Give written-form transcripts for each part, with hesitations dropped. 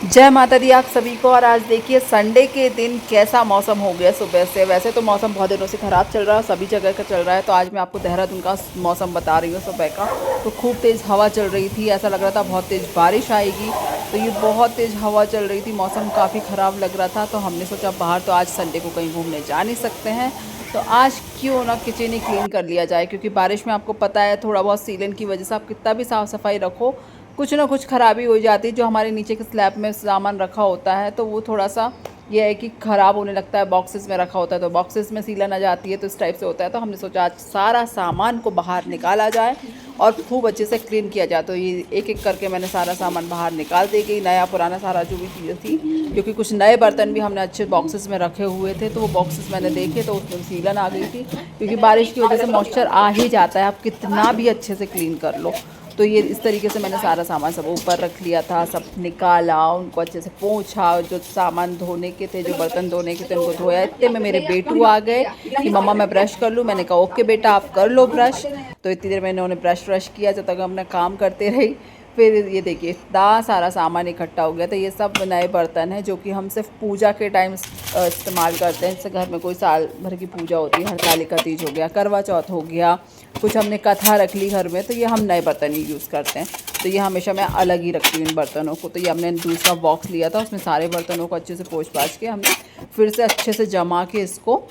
जय माता दी आप सभी को। और आज देखिए संडे के दिन कैसा मौसम हो गया सुबह से। वैसे तो मौसम बहुत दिनों से ख़राब चल रहा है, सभी जगह का चल रहा है। तो आज मैं आपको देहरादून का मौसम बता रही हूँ सुबह का। तो खूब तेज़ हवा चल रही थी, ऐसा लग रहा था बहुत तेज़ बारिश आएगी। तो ये बहुत तेज़ हवा चल रही थी, मौसम काफ़ी ख़राब लग रहा था। तो हमने सोचा बाहर तो आज संडे को कहीं घूमने जा नहीं सकते हैं, तो आज क्यों ना किचन ही क्लीन कर लिया जाए। क्योंकि बारिश में आपको पता है थोड़ा बहुत सीलन की वजह से आप कितना भी साफ़ सफाई रखो, कुछ ना कुछ ख़राबी हो जाती है। जो हमारे नीचे के स्लैब में सामान रखा होता है तो वो थोड़ा सा ये है कि ख़राब होने लगता है। बॉक्सेस में रखा होता है तो बॉक्सेस में सीलन आ जाती है, तो इस टाइप से होता है। तो हमने सोचा आज सारा सामान को बाहर निकाला जाए और खूब अच्छे से क्लीन किया जाए। तो ये एक एक करके मैंने सारा सामान बाहर निकाल दी गई, नया पुराना सारा जो भी चीज़ें थी। क्योंकि कुछ नए बर्तन भी हमने अच्छे बॉक्सेस में रखे हुए थे, तो वो बॉक्सेस मैंने देखे तो उसमें सीलन आ गई थी। क्योंकि बारिश की वजह से मॉइस्चर आ ही जाता है, आप कितना भी अच्छे से क्लीन कर लो। तो ये इस तरीके से मैंने सारा सामान सब ऊपर रख लिया था, सब निकाला, उनको अच्छे से पोंछा। जो सामान धोने के थे, जो बर्तन धोने के थे, उनको धोया। इतने में मेरे बेटू आ गए कि मम्मा मैं ब्रश कर लूँ। मैंने कहा ओके बेटा आप कर लो ब्रश। तो इतनी देर मैंने उन्हें ब्रश किया, जब तक अपना काम करते रही। फिर ये देखिए इतना सारा सामान इकट्ठा हो गया था। ये सब नए बर्तन हैं जो कि हम सिर्फ पूजा के टाइम इस्तेमाल करते हैं। जैसे घर में कोई साल भर की पूजा होती है, हरतालिका तीज हो गया, करवा चौथ हो गया, कुछ हमने कथा रख ली घर में, तो ये हम नए बर्तन ही यूज़ करते हैं। तो ये हमेशा मैं अलग ही रखती हूँ इन बर्तनों को। तो ये हमने दूसरा बॉक्स लिया था, उसमें सारे बर्तनों को अच्छे से पोंछ पाछ के हमने फिर से अच्छे से जमा के इसको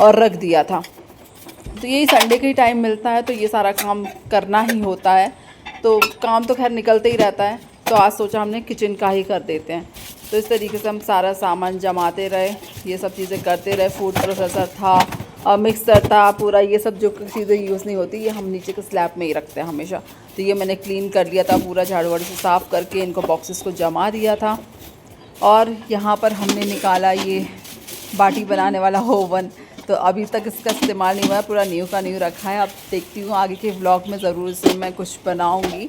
और रख दिया था। तो यही संडे के ही टाइम मिलता है तो ये सारा काम करना ही होता है। तो काम तो खैर निकलते ही रहता है, तो आज सोचा हमने किचन का ही कर देते हैं। तो इस तरीके से हम सारा सामान जमाते रहे, ये सब चीज़ें करते रहे। फूड प्रोसेसर था और मिक्सर था पूरा, ये सब जो चीज़ें यूज़ नहीं होती ये हम नीचे के स्लैब में ही रखते हैं हमेशा। तो ये मैंने क्लीन कर लिया था पूरा, झाड़ू वाड़ू से साफ़ करके इनको बॉक्सेस को जमा दिया था। और यहाँ पर हमने निकाला ये बाटी बनाने वाला ओवन। तो अभी तक इसका इस्तेमाल नहीं हुआ है, पूरा न्यू का न्यू रखा है। अब देखती हूँ आगे के व्लॉग में ज़रूर से मैं कुछ बनाऊँगी।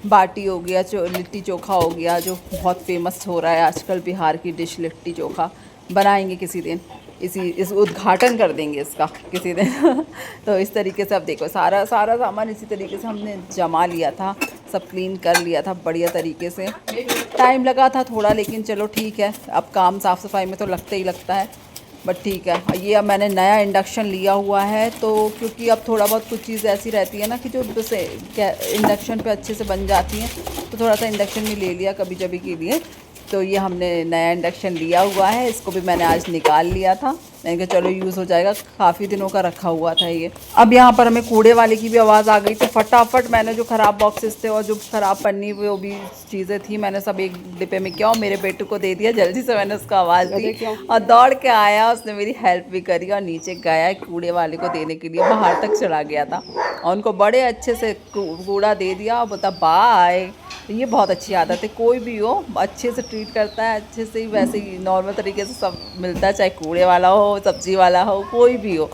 बाटी हो गया, लिट्टी चोखा हो गया, जो बहुत फेमस हो रहा है आजकल, बिहार की डिश लिट्टी चोखा बनाएंगे किसी दिन। इस उद्घाटन कर देंगे इसका किसी दिन तो इस तरीके से अब देखो सारा सामान इसी तरीके से हमने जमा लिया था, सब क्लीन कर लिया था बढ़िया तरीके से। टाइम लगा था थोड़ा, लेकिन चलो ठीक है, अब काम साफ़ सफाई में तो लगता ही लगता है, बट ठीक है। ये अब मैंने नया इंडक्शन लिया हुआ है, तो क्योंकि अब थोड़ा बहुत कुछ चीज़ ऐसी रहती है ना कि जो इंडक्शन पे अच्छे से बन जाती हैं, तो थोड़ा सा इंडक्शन भी ले लिया कभी कभी के लिए। तो ये हमने नया इंडक्शन लिया हुआ है, इसको भी मैंने आज निकाल लिया था। मैंने कहा चलो यूज़ हो जाएगा, काफ़ी दिनों का रखा हुआ था ये। अब यहाँ पर हमें कूड़े वाले की भी आवाज़ आ गई, तो फटाफट मैंने जो ख़राब बॉक्सेस थे और जो ख़राब पन्नी वो भी चीज़ें थी, मैंने सब एक डिब्बे में किया और मेरे बेटू को दे दिया। जल्दी से मैंने उसको आवाज़ दी और दौड़ के आया, उसने मेरी हेल्प भी करी और नीचे गया कूड़े वाले को देने के लिए, बाहर तक चला गया था और उनको बड़े अच्छे से कूड़ा दे दिया और बोला बाय। तो ये बहुत अच्छी आदत है, कोई भी हो अच्छे से ट्रीट करता है, अच्छे से ही वैसे ही नॉर्मल तरीके से सब मिलता है, चाहे कूड़े वाला हो, सब्ज़ी वाला हो, कोई भी हो।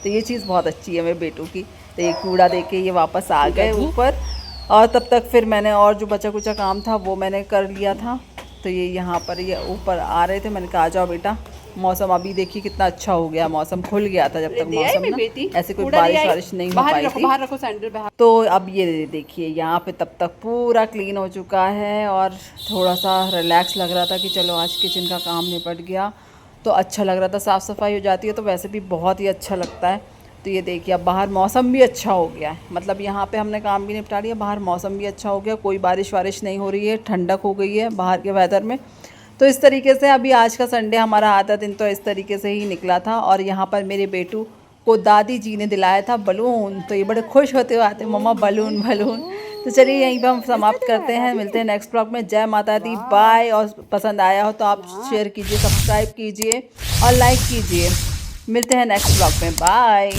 तो ये चीज़ बहुत अच्छी है मेरे बेटू की। तो ये कूड़ा दे के ये वापस आ गए ऊपर, और तब तक फिर मैंने और जो बचा कुचा काम था वो मैंने कर लिया था। तो ये यहाँ पर ये ऊपर आ रहे थे, मैंने कहा आ जाओ बेटा। मौसम अभी देखिए कितना अच्छा हो गया, मौसम खुल गया था जब तक मौसम ना ऐसे कोई बारिश नहीं हो पाई थी। बाहर रखो सैंडल बाहर। तो अब ये देखिए यहाँ पे तब तक पूरा क्लीन हो चुका है और थोड़ा सा रिलैक्स लग रहा था कि चलो आज किचन का काम निपट गया, तो अच्छा लग रहा था। साफ़ सफाई हो जाती है तो वैसे भी बहुत ही अच्छा लगता है। तो ये देखिए अब बाहर मौसम भी अच्छा हो गया है, मतलब यहाँ पे हमने काम भी निपटा लिया, बाहर मौसम भी अच्छा हो गया, कोई बारिश वारिश नहीं हो रही है, ठंडक हो गई है बाहर के वेदर में। तो इस तरीके से अभी आज का संडे हमारा आधा दिन तो इस तरीके से ही निकला था। और यहाँ पर मेरे बेटू को दादी जी ने दिलाया था बलून, तो ये बड़े खुश होते हुए आते मम्मा बलून बलून। तो चलिए यहीं पर हम समाप्त करते हैं, मिलते हैं नेक्स्ट ब्लॉग में। जय माता दी, बाय। और पसंद आया हो तो आप शेयर कीजिए, सब्सक्राइब कीजिए और लाइक कीजिए। मिलते हैं नेक्स्ट ब्लॉग में, बाय।